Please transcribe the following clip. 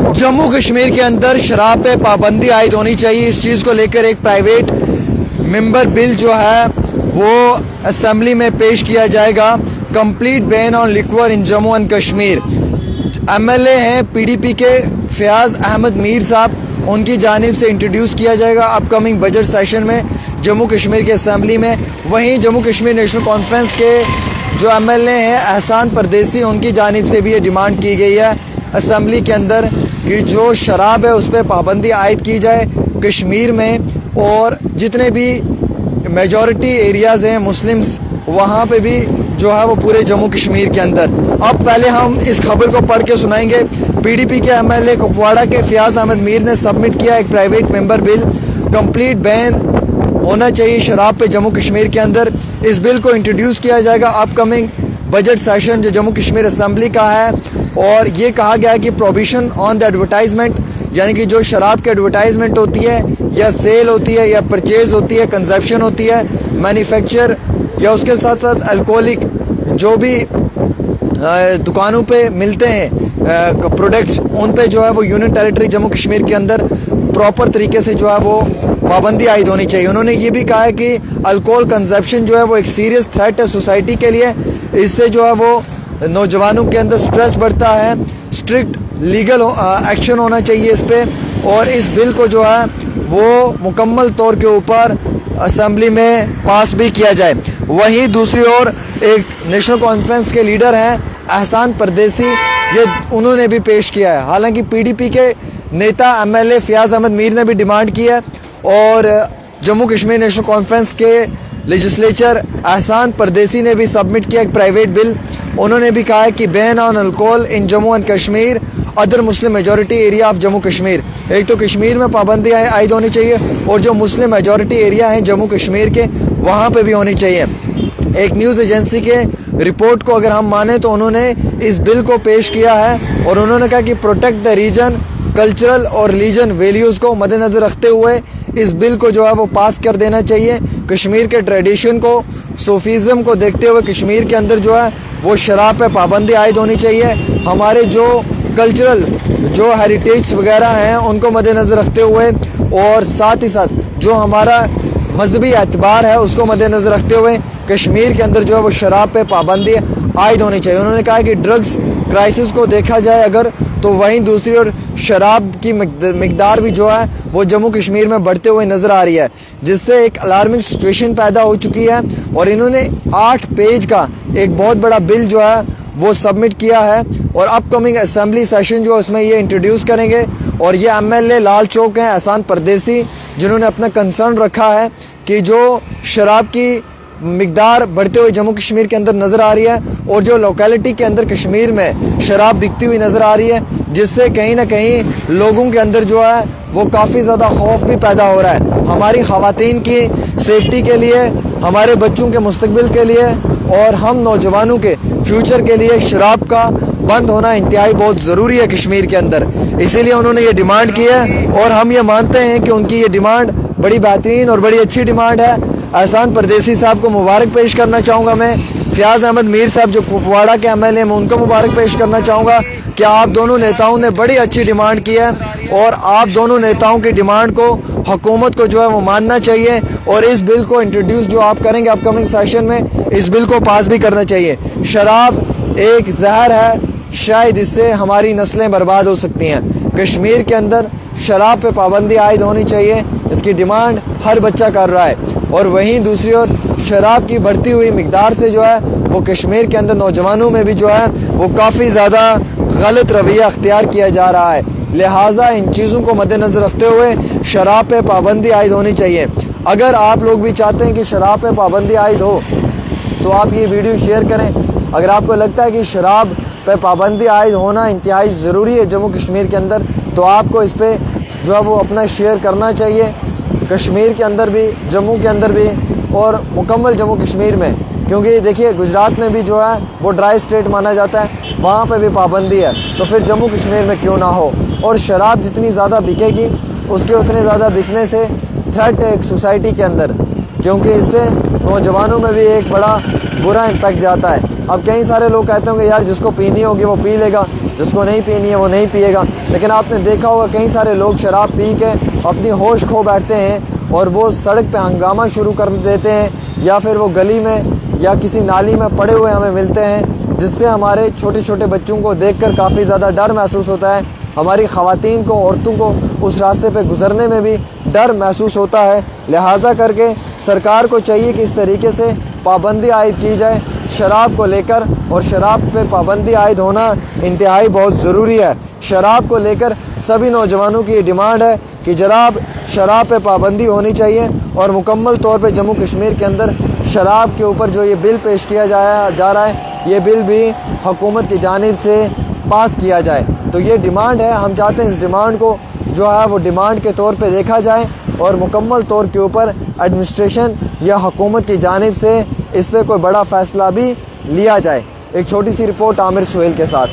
जम्मू कश्मीर के अंदर शराब पे पाबंदी आयद होनी चाहिए। इस चीज़ को लेकर एक प्राइवेट मेंबर बिल जो है वो असेंबली में पेश किया जाएगा। Complete ban on liquor in Jammu and Kashmir. MLA हैं पीडीपी के फयाज अहमद मीर साहब, उनकी जानिब से इंट्रोड्यूस किया जाएगा अपकमिंग बजट सेशन में जम्मू कश्मीर के असेंबली में। वहीं जम्मू कश्मीर नेशनल कॉन्फ्रेंस के जो एमएलए हैं एहसान परदेसी, उनकी जानिब से भी ये डिमांड की गई है असेंबली के अंदर कि जो शराब है उस पर पाबंदी आयद की जाए कश्मीर में, और जितने भी मेजॉरिटी एरियाज़ हैं मुस्लिम्स, वहाँ पे भी जो है वो पूरे जम्मू कश्मीर के अंदर। अब पहले हम इस खबर को पढ़ के सुनाएंगे। पीडीपी के एमएलए कुपवाड़ा के फयाज अहमद मीर ने सबमिट किया एक private member bill. Complete ban होना चाहिए शराब पे जम्मू कश्मीर के अंदर। इस बिल को इंट्रोड्यूस किया जाएगा अपकमिंग बजट सेशन जो जम्मू कश्मीर असेंबली का है। और ये कहा गया है कि प्रोहिबिशन ऑन द एडवर्टाइजमेंट, यानी कि जो शराब की एडवर्टाइजमेंट होती है या सेल होती है या परचेज होती है, कंजप्शन होती है, मैन्युफैक्चर या उसके साथ साथ अल्कोहलिक जो भी दुकानों पे मिलते हैं प्रोडक्ट्स, उन पे जो है वो यूनियन टेरिटरी जम्मू कश्मीर के अंदर प्रॉपर तरीके से जो है वो पाबंदी आयद होनी चाहिए। उन्होंने ये भी कहा है कि अल्कोहल कंजप्शन जो है वो एक सीरियस थ्रेट है सोसाइटी के लिए। इससे जो है वो नौजवानों के अंदर स्ट्रेस बढ़ता है। स्ट्रिक्ट लीगल एक्शन होना चाहिए इस पे, और इस बिल को जो है वो मुकम्मल तौर के ऊपर असेंबली में पास भी किया जाए। वहीं दूसरी ओर एक नेशनल कॉन्फ्रेंस के लीडर हैं एहसान परदेसी, ये उन्होंने भी पेश किया है। हालांकि पीडीपी के नेता एमएलए फयाज अहमद मीर ने भी डिमांड की है, और जम्मू कश्मीर नेशनल कॉन्फ्रेंस के लेजिस्लेचर एहसान परदेसी ने भी सबमिट किया एक प्राइवेट बिल। उन्होंने भी कहा है कि ban on alcohol in Jammu and Kashmir other Muslim majority area of Jammu Kashmir. एक तो कश्मीर में पाबंदी आयद होनी चाहिए, और जो मुस्लिम मेजॉरिटी एरिया हैं जम्मू कश्मीर के, वहाँ पे भी होनी चाहिए। एक न्यूज़ एजेंसी के रिपोर्ट को अगर हम माने तो उन्होंने इस बिल को पेश किया है, और उन्होंने कहा कि प्रोटेक्ट द रीजन कल्चरल और रिलीजन वैल्यूज़ को मद्देनज़र रखते हुए इस बिल को जो है वो पास कर देना चाहिए। कश्मीर के ट्रेडिशन को, सूफीज़म को देखते हुए कश्मीर के अंदर जो है वो शराब पे पाबंदी आयद होनी चाहिए। हमारे जो कल्चरल जो हेरिटेज वगैरह हैं उनको मद्देनज़र रखते हुए, और साथ ही साथ जो हमारा मजहबी एतबार है उसको मद्देनज़र रखते हुए कश्मीर के अंदर जो है वो शराब पे पाबंदी आयद होनी चाहिए। उन्होंने कहा कि ड्रग्स क्राइसिस को देखा जाए अगर, तो वहीं दूसरी ओर शराब की मिकदार भी जो है वो जम्मू कश्मीर में बढ़ते हुए नज़र आ रही है, जिससे एक अलार्मिंग सिचुएशन पैदा हो चुकी है। और इन्होंने 8 पेज का एक बहुत बड़ा बिल जो है वो सबमिट किया है, और अपकमिंग असेंबली सेशन जो है उसमें ये इंट्रोड्यूस करेंगे। और ये एमएलए लाल चौक हैं एहसान परदेसी, जिन्होंने अपना कंसर्न रखा है कि जो शराब की मिकदार बढ़ते हुए जम्मू कश्मीर के अंदर नज़र आ रही है, और जो लोकेलिटी के अंदर कश्मीर में शराब बिकती हुई नज़र आ रही है, जिससे कहीं ना कहीं लोगों के अंदर जो है वो काफ़ी ज़्यादा खौफ भी पैदा हो रहा है हमारी ख़वातीन की सेफ्टी के लिए, हमारे बच्चों के मुस्तकबिल के लिए, और हम नौजवानों के फ्यूचर के लिए शराब का बंद होना इंतहाई बहुत ज़रूरी है कश्मीर के अंदर। इसीलिए उन्होंने ये डिमांड की है, और हम ये मानते हैं कि उनकी ये डिमांड बड़ी बेहतरीन और बड़ी अच्छी डिमांड है। एहसान परदेसी साहब को मुबारक पेश करना चाहूँगा मैं। फयाज अहमद मीर साहब जो कुपवाड़ा के एमएलए हैं, उनको मुबारक पेश करना चाहूँगा कि आप दोनों नेताओं ने बड़ी अच्छी डिमांड की है, और आप दोनों नेताओं की डिमांड को हुकूमत को जो है वो मानना चाहिए, और इस बिल को इंट्रोड्यूस जो आप करेंगे अपकमिंग सेशन में, इस बिल को पास भी करना चाहिए। शराब एक जहर है, शायद इससे हमारी नस्लें बर्बाद हो सकती हैं। कश्मीर के अंदर शराब पे पाबंदी आयद होनी चाहिए, इसकी डिमांड हर बच्चा कर रहा है। और वहीं दूसरी ओर शराब की बढ़ती हुई मिकदार से जो है वो कश्मीर के अंदर नौजवानों में भी जो है वो काफ़ी ज़्यादा गलत रवैया अख्तियार किया जा रहा है। लिहाजा इन चीज़ों को मद्देनज़र रखते हुए शराब पे पाबंदी आयद होनी चाहिए। अगर आप लोग भी चाहते हैं कि शराब पे पाबंदी आयद हो तो आप ये वीडियो शेयर करें। अगर आपको लगता है कि शराब पे पाबंदी आयद होना इंतहाई ज़रूरी है जम्मू कश्मीर के अंदर, तो आपको इस पर जो है वो अपना शेयर करना चाहिए। कश्मीर के अंदर भी, जम्मू के अंदर भी, और मुकम्मल जम्मू कश्मीर में, क्योंकि देखिए गुजरात में भी जो है वो ड्राई स्टेट माना जाता है, वहाँ पे भी पाबंदी है, तो फिर जम्मू कश्मीर में क्यों ना हो। और शराब जितनी ज़्यादा बिकेगी उसके उतने ज़्यादा बिकने से थ्रेट है एक सोसाइटी के अंदर, क्योंकि इससे नौजवानों में भी एक बड़ा बुरा इम्पैक्ट जाता है। अब कई सारे लोग कहते होंगे यार जिसको पीनी होगी वो पी लेगा, جس کو نہیں پینی ہے وہ نہیں پیے گا. لیکن آپ نے دیکھا ہوگا کئی سارے لوگ شراب پی کے اپنی ہوش کھو بیٹھتے ہیں اور وہ سڑک پہ ہنگامہ شروع کر دیتے ہیں, یا پھر وہ گلی میں یا کسی نالی میں پڑے ہوئے ہمیں ملتے ہیں, جس سے ہمارے چھوٹے چھوٹے بچوں کو دیکھ کر کافی زیادہ ڈر محسوس ہوتا ہے. ہماری خواتین کو, عورتوں کو اس راستے پہ گزرنے میں بھی ڈر محسوس ہوتا ہے. لہٰذا کر کے سرکار کو چاہیے کہ اس طریقے سے پابندی عائد کی جائے شراب کو لے کر, اور شراب پہ پابندی عائد ہونا انتہائی بہت ضروری ہے. شراب کو لے کر سبھی نوجوانوں کی یہ ڈیمانڈ ہے کہ جناب شراب پہ پابندی ہونی چاہیے, اور مکمل طور پہ جموں کشمیر کے اندر شراب کے اوپر جو یہ بل پیش کیا جا رہا ہے, یہ بل بھی حکومت کی جانب سے پاس کیا جائے. تو یہ ڈیمانڈ ہے, ہم چاہتے ہیں اس ڈیمانڈ کو جو ہے وہ ڈیمانڈ کے طور پہ دیکھا جائے, اور مکمل طور کے اوپر ایڈمنسٹریشن یا حکومت کی جانب سے اس پہ کوئی بڑا فیصلہ بھی لیا جائے. ایک چھوٹی سی رپورٹ عامر سہیل کے ساتھ.